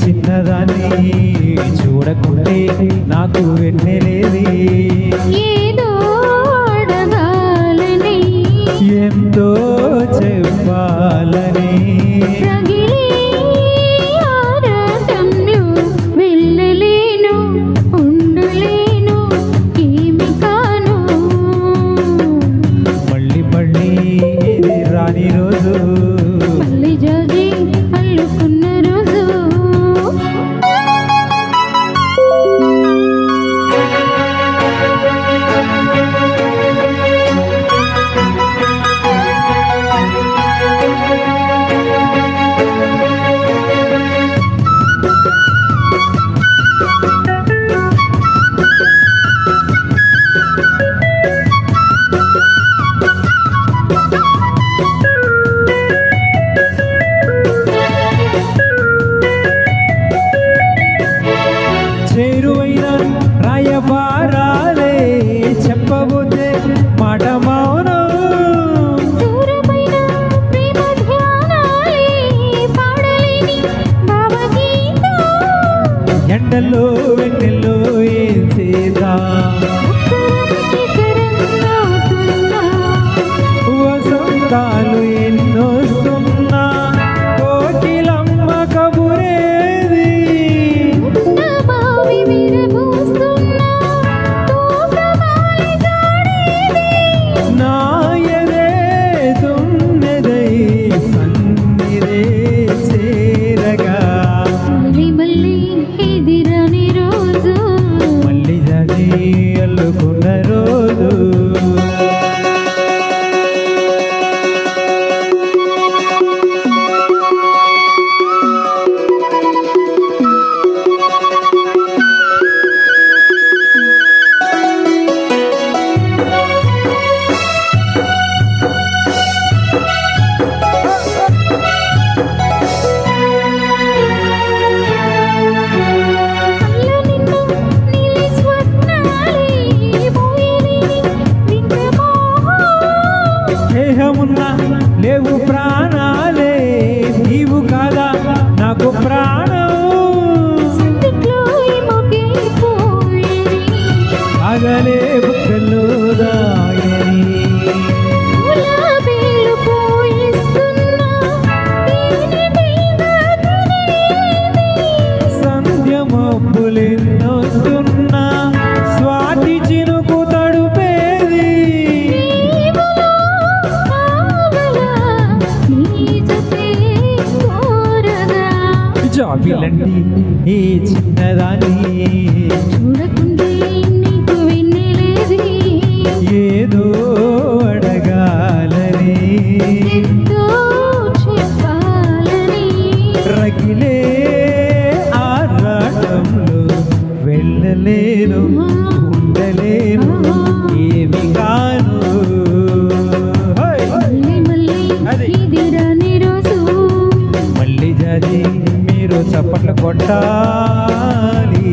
చిన్నదాన్ని చూడకుంటే నాకు వెన్నెలేది ఏదో అడగాలని ఎంతో చెప్పాలని రగిలే ఆరాటంలో వెళ్ళలేను ఉండలేను ఏమి కాను మళ్ళీ మళ్ళీ ఇది రాని రోజు మళ్ళీ జాజి అల్లుకున్న రోజు చేరువైన రాయబారాలే చెప్పబోతే మాట మౌనం దూరమైన ప్రేమ ధ్యానాలే పాడలేని భావగీతం ఎండలో వెన్నెల్లో ఏం చేద్దాం వసంతాలు ఎన్నొస్తున్నా కోకిలమ్మ కబురేది నాయదే తుమ్మెదై సన్నిదే చేరగా మళ్ళీ జాజి అల్లుకున్న రోజు దేహమున్నా లేవు ప్రాణాలే నీవు కాదా నాకు ప్రాణం అగలే బుక్కల్లో దాయని సంధ్య మబ్బులెన్నొస్తున్నా స్వాతి చినుకు తడుపేది జాబిలండి ఈ చిన్నదాన్ని చూడకుంటే నీకు వెన్నెలేది ఏదో అడగాలని ఎంతో చెప్పాలని రగిలే ఆరాటంలో వెళ్ళలేను ఉండలేను ఏమి కాను మళ్ళీ ఇది రాని రోజు మళ్ళీ జాజి మీరు చప్పట్లు కొట్టాలి